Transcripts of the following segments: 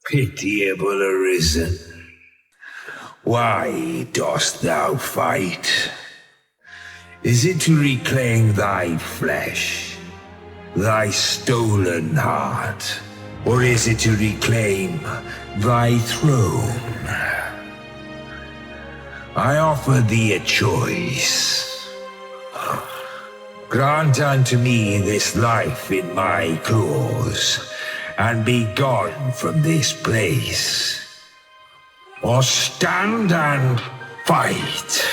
Pitiable arisen, why dost thou fight? Is it to reclaim thy flesh, thy stolen heart, or is it to reclaim thy throne? I offer thee a choice. Grant unto me this life in my claws, and be gone from this place, or stand and fight.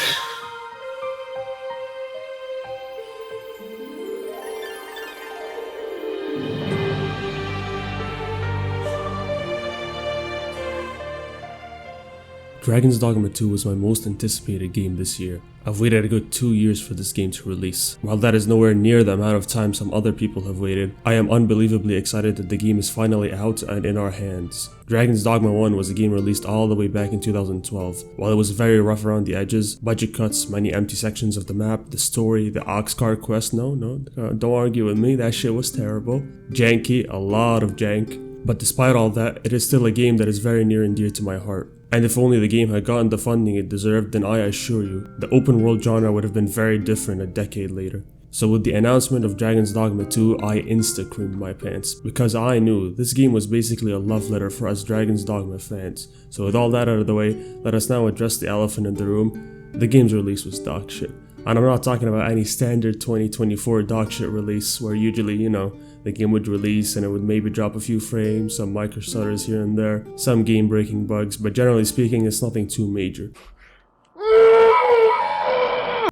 Dragon's Dogma 2 was my most anticipated game this year. I've waited a good 2 years for this game to release. While that is nowhere near the amount of time some other people have waited, I am unbelievably excited that the game is finally out and in our hands. Dragon's Dogma 1 was a game released all the way back in 2012. While it was very rough around the edges, budget cuts, many empty sections of the map, the story, the ox cart quest, don't argue with me, that shit was terrible. Janky, a lot of jank. But despite all that, it is still a game that is very near and dear to my heart. And if only the game had gotten the funding it deserved, then I assure you, the open world genre would have been very different a decade later. So with the announcement of Dragon's Dogma 2, I insta-creamed my pants, because I knew this game was basically a love letter for us Dragon's Dogma fans. So with all that out of the way, let us now address the elephant in the room. The game's release was dog shit. And I'm not talking about any standard 2024 dog shit release where usually, the game would release and it would maybe drop a few frames, some micro stutters here and there, some game breaking bugs, but generally speaking it's nothing too major.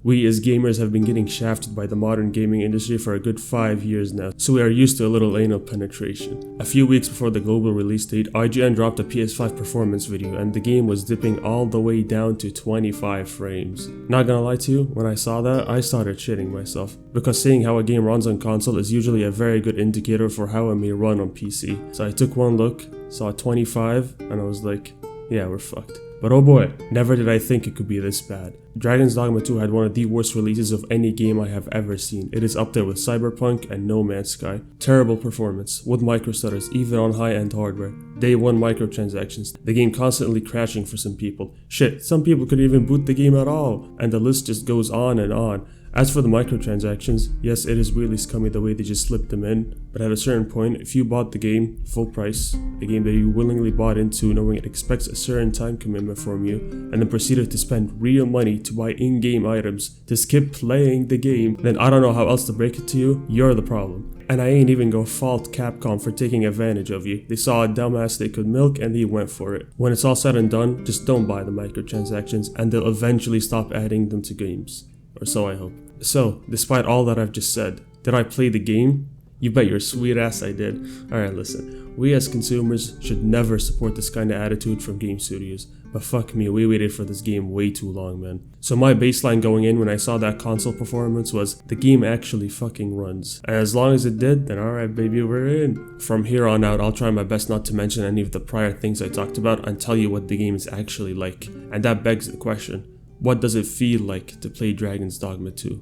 We as gamers have been getting shafted by the modern gaming industry for a good 5 years now, so we are used to a little anal penetration. A few weeks before the global release date, IGN dropped a PS5 performance video and the game was dipping all the way down to 25 frames. Not gonna lie to you, when I saw that, I started shitting myself, because seeing how a game runs on console is usually a very good indicator for how it may run on PC. So I took one look, saw 25, and I was like, yeah, we're fucked. But oh boy, never did I think it could be this bad. Dragon's Dogma 2 had one of the worst releases of any game I have ever seen. It is up there with Cyberpunk and No Man's Sky. Terrible performance, with microstutters even on high-end hardware. Day 1 microtransactions, the game constantly crashing for some people. Shit, some people couldn't even boot the game at all, and the list just goes on and on. As for the microtransactions, yes, it is really scummy the way they just slipped them in, but at a certain point, if you bought the game full price, a game that you willingly bought into knowing it expects a certain time commitment from you, and then proceeded to spend real money to buy in-game items to skip playing the game, then I don't know how else to break it to you, you're the problem. And I ain't even gonna fault Capcom for taking advantage of you. They saw a dumbass they could milk and they went for it. When it's all said and done, just don't buy the microtransactions and they'll eventually stop adding them to games. Or so I hope. So, despite all that I've just said, did I play the game? You bet your sweet ass I did. Alright, listen. We as consumers should never support this kind of attitude from game studios. But fuck me, we waited for this game way too long, man. So my baseline going in when I saw that console performance was, the game actually fucking runs. And as long as it did, then alright baby, we're in. From here on out, I'll try my best not to mention any of the prior things I talked about and tell you what the game is actually like. And that begs the question. What does it feel like to play Dragon's Dogma 2?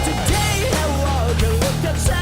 Today I walk and look outside.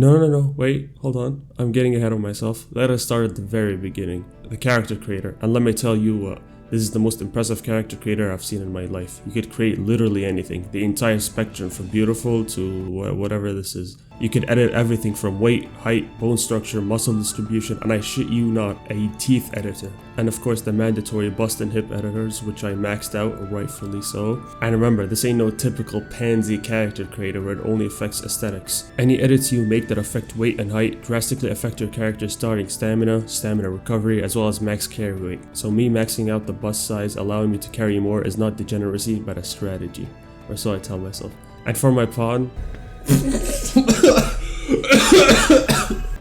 No, wait, hold on. I'm getting ahead of myself. Let us start at the very beginning. The character creator. And let me tell you what, this is the most impressive character creator I've seen in my life. You could create literally anything, the entire spectrum from beautiful to whatever this is. You could edit everything from weight, height, bone structure, muscle distribution, and I shit you not, a teeth editor. And of course the mandatory bust and hip editors, which I maxed out, rightfully so. And remember, this ain't no typical pansy character creator where it only affects aesthetics. Any edits you make that affect weight and height drastically affect your character's starting stamina, stamina recovery, as well as max carry weight. So me maxing out the bust size, allowing me to carry more, is not degeneracy, but a strategy. Or so I tell myself. And for my pawn...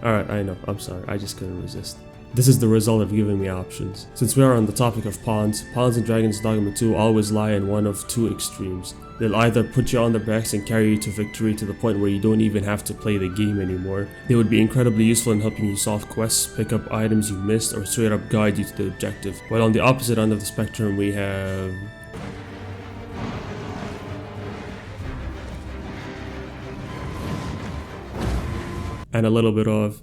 Alright, I know, I'm sorry, I just couldn't resist. This is the result of giving me options. Since we are on the topic of pawns in Dragon's Dogma 2 always lie in one of two extremes. They'll either put you on their backs and carry you to victory to the point where you don't even have to play the game anymore. They would be incredibly useful in helping you solve quests, pick up items you missed, or straight up guide you to the objective. While on the opposite end of the spectrum we have... and a little bit of...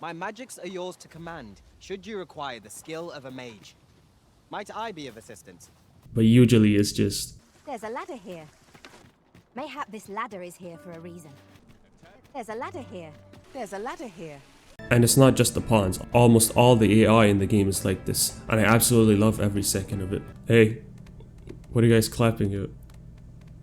My magics are yours to command, should you require the skill of a mage. Might I be of assistance? But usually it's just... There's a ladder here. Mayhap this ladder is here for a reason. There's a ladder here. There's a ladder here. And it's not just the pawns, almost all the AI in the game is like this, and I absolutely love every second of it. Hey, what are you guys clapping at?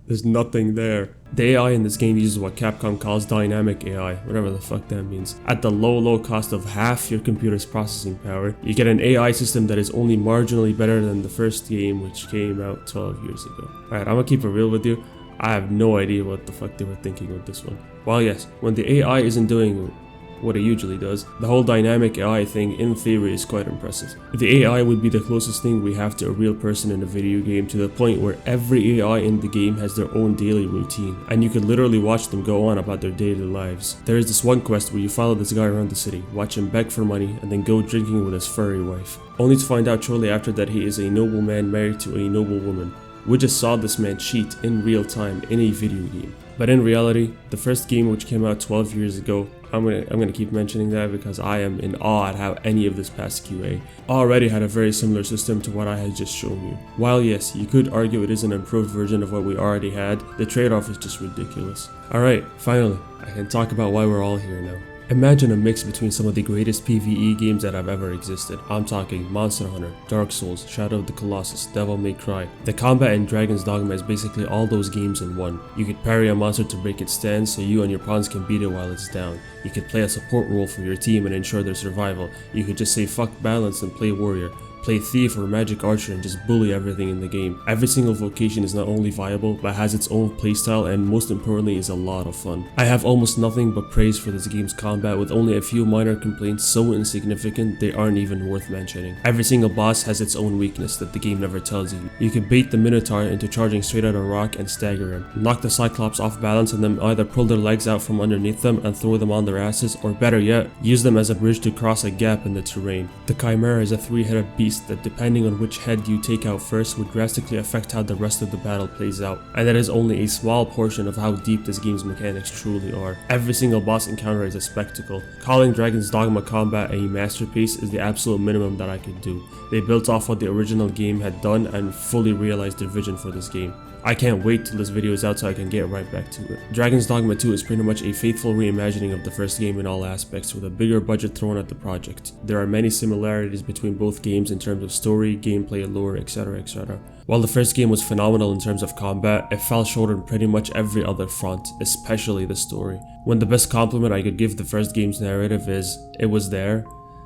There's nothing there. The AI in this game uses what Capcom calls dynamic AI, whatever the fuck that means. At the low cost of half your computer's processing power, you get an AI system that is only marginally better than the first game, which came out 12 years ago. Alright, I'm gonna keep it real with you. I have no idea what the fuck they were thinking with this one. While yes, when the AI isn't doing what it usually does, the whole dynamic AI thing in theory is quite impressive. The AI would be the closest thing we have to a real person in a video game, to the point where every AI in the game has their own daily routine, and you could literally watch them go on about their daily lives. There is this one quest where you follow this guy around the city, watch him beg for money, and then go drinking with his furry wife, only to find out shortly after that he is a noble man married to a noble woman. We just saw this man cheat in real time in a video game. But in reality, the first game, which came out 12 years ago, I'm gonna keep mentioning that because I am in awe at how any of this past QA already had a very similar system to what I had just shown you. While yes, you could argue it is an improved version of what we already had, the trade-off is just ridiculous. Alright, finally, I can talk about why we're all here now. Imagine a mix between some of the greatest PvE games that have ever existed. I'm talking Monster Hunter, Dark Souls, Shadow of the Colossus, Devil May Cry. The combat in Dragon's Dogma is basically all those games in one. You could parry a monster to break its stance so you and your pawns can beat it while it's down. You could play a support role for your team and ensure their survival. You could just say fuck balance and play warrior. Play thief or magic archer and just bully everything in the game. Every single vocation is not only viable, but has its own playstyle, and most importantly is a lot of fun. I have almost nothing but praise for this game's combat, with only a few minor complaints so insignificant they aren't even worth mentioning. Every single boss has its own weakness that the game never tells you. You can bait the Minotaur into charging straight at a rock and stagger him, knock the Cyclops off balance and then either pull their legs out from underneath them and throw them on their asses, or better yet, use them as a bridge to cross a gap in the terrain. The Chimera is a three-headed beast that, depending on which head you take out first, would drastically affect how the rest of the battle plays out, and that is only a small portion of how deep this game's mechanics truly are. Every single boss encounter is a spectacle. Calling Dragon's Dogma combat a masterpiece is the absolute minimum that I could do. They built off what the original game had done and fully realized their vision for this game. I can't wait till this video is out so I can get right back to it. Dragon's Dogma 2 is pretty much a faithful reimagining of the first game in all aspects, with a bigger budget thrown at the project. There are many similarities between both games in terms of story, gameplay, lore, etc, etc. While the first game was phenomenal in terms of combat, it fell short on pretty much every other front, especially the story. When the best compliment I could give the first game's narrative is, it was there,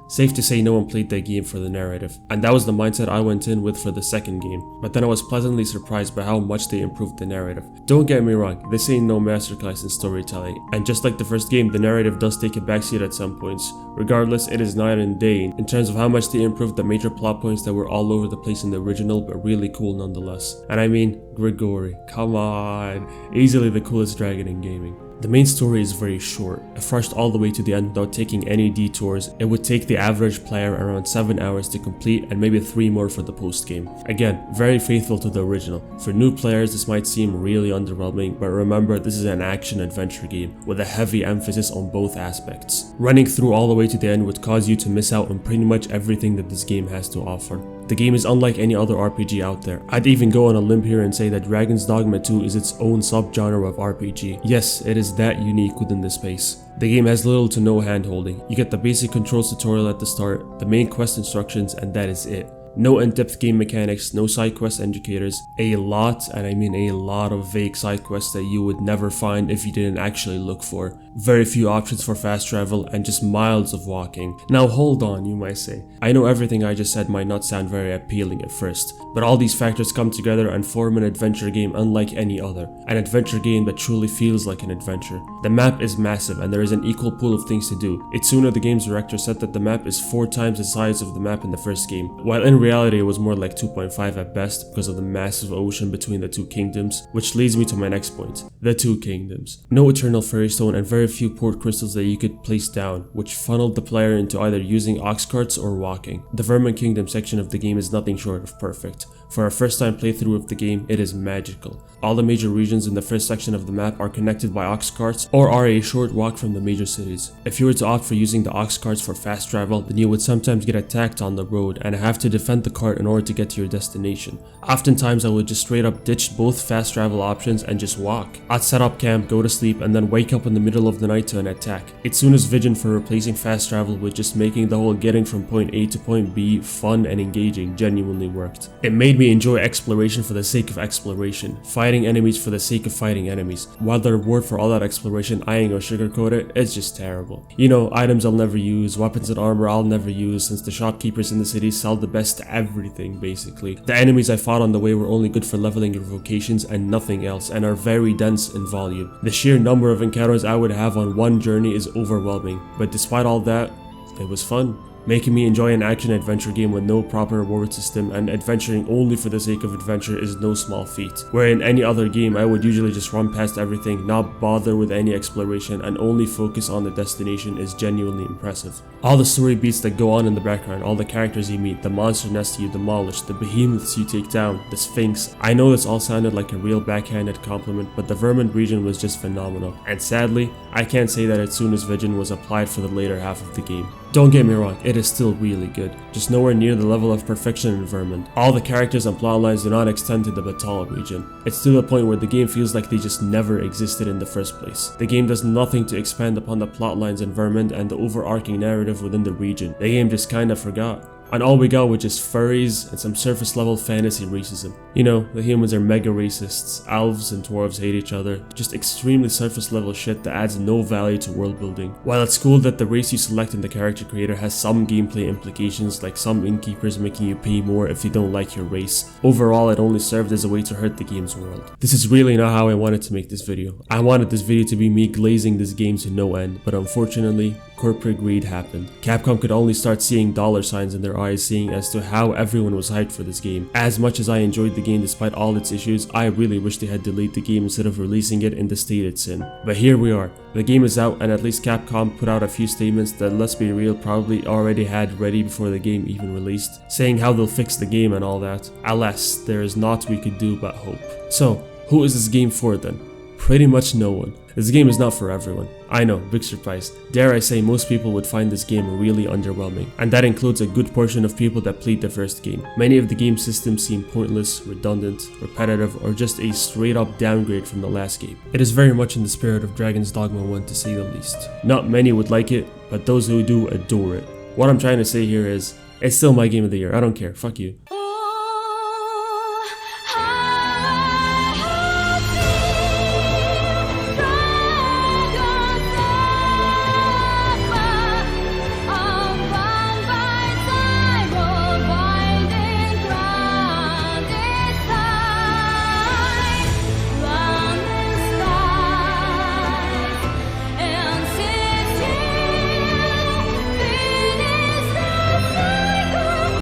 safe to say no one played that game for the narrative, and that was the mindset I went in with for the second game, but then I was pleasantly surprised by how much they improved the narrative. Don't get me wrong, this ain't no masterclass in storytelling, and just like the first game, the narrative does take a backseat at some points. Regardless, it is night and day in terms of how much they improved the major plot points that were all over the place in the original, but really cool nonetheless. And I mean, Grigori, come on, easily the coolest dragon in gaming. The main story is very short. If rushed all the way to the end without taking any detours, it would take the average player around 7 hours to complete and maybe 3 more for the post game. Again, very faithful to the original. For new players this might seem really underwhelming, but remember this is an action adventure game with a heavy emphasis on both aspects. Running through all the way to the end would cause you to miss out on pretty much everything that this game has to offer. The game is unlike any other RPG out there. I'd even go on a limb here and say that Dragon's Dogma 2 is its own subgenre of RPG. Yes, it is that unique within the space. The game has little to no hand-holding. You get the basic controls tutorial at the start, the main quest instructions, and that is it. No in-depth game mechanics, no side quest indicators, a lot, and I mean a lot of vague side quests that you would never find if you didn't actually look for. Very few options for fast travel and just miles of walking. Now hold on, you might say. I know everything I just said might not sound very appealing at first, but all these factors come together and form an adventure game unlike any other. An adventure game that truly feels like an adventure. The map is massive and there is an equal pool of things to do. Itsuno, the game's director, said that the map is 4 times the size of the map in the first game, while in reality it was more like 2.5 at best because of the massive ocean between the 2 kingdoms, which leads me to my next point, the 2 kingdoms. No eternal fairy stone and very few port crystals that you could place down, which funneled the player into either using ox carts or walking. The Vermin Kingdom section of the game is nothing short of perfect. For a first time playthrough of the game, it is magical. All the major regions in the first section of the map are connected by ox carts or are a short walk from the major cities. If you were to opt for using the ox carts for fast travel, then you would sometimes get attacked on the road and have to defend the cart in order to get to your destination. Oftentimes I would just straight up ditch both fast travel options and just walk. I'd set up camp, go to sleep, and then wake up in the middle of the night to an attack. Itsuno's vision for replacing fast travel with just making the whole getting from point A to point B fun and engaging genuinely worked. It made me enjoy exploration for the sake of exploration, fighting enemies for the sake of fighting enemies, while the reward for all that exploration, I ain't gonna sugarcoat it, it's just terrible. You know, items I'll never use, weapons and armor I'll never use since the shopkeepers in the city sell the best everything basically. The enemies I fought on the way were only good for leveling your vocations and nothing else, and are very dense in volume. The sheer number of encounters I would have on one journey is overwhelming, but despite all that, it was fun. Making me enjoy an action-adventure game with no proper reward system and adventuring only for the sake of adventure is no small feat. Where in any other game I would usually just run past everything, not bother with any exploration, and only focus on the destination is genuinely impressive. All the story beats that go on in the background, all the characters you meet, the monster nests you demolish, the behemoths you take down, the Sphinx. I know this all sounded like a real backhanded compliment, but the Vermin region was just phenomenal, and sadly, I can't say that Itsuno's vision was applied for the later half of the game. Don't get me wrong, it is still really good, just nowhere near the level of perfection in Vermin. All the characters and plotlines do not extend to the Batal region. It's to the point where the game feels like they just never existed in the first place. The game does nothing to expand upon the plotlines in Vermin and the overarching narrative within the region. The game just kinda forgot. And all we got was just furries and some surface level fantasy racism. You know, the humans are mega racists, elves and dwarves hate each other, just extremely surface level shit that adds no value to world building. While it's cool that the race you select in the character creator has some gameplay implications, like some innkeepers making you pay more if you don't like your race, overall it only served as a way to hurt the game's world. This is really not how I wanted to make this video. I wanted this video to be me glazing this game to no end, but unfortunately, corporate greed happened. Capcom could only start seeing dollar signs in their eyes, seeing as to how everyone was hyped for this game. As much as I enjoyed the game despite all its issues, I really wish they had delayed the game instead of releasing it in the state it's in. But here we are. The game is out, and at least Capcom put out a few statements that, let's be real, probably already had ready before the game even released, saying how they'll fix the game and all that. Alas, there is naught we could do but hope. So, who is this game for then? Pretty much no one. This game is not for everyone. I know, big surprise. Dare I say most people would find this game really underwhelming, and that includes a good portion of people that played the first game. Many of the game systems seem pointless, redundant, repetitive, or just a straight up downgrade from the last game. It is very much in the spirit of Dragon's Dogma 1 to say the least. Not many would like it, but those who do adore it. What I'm trying to say here is, it's still my game of the year, I don't care, fuck you.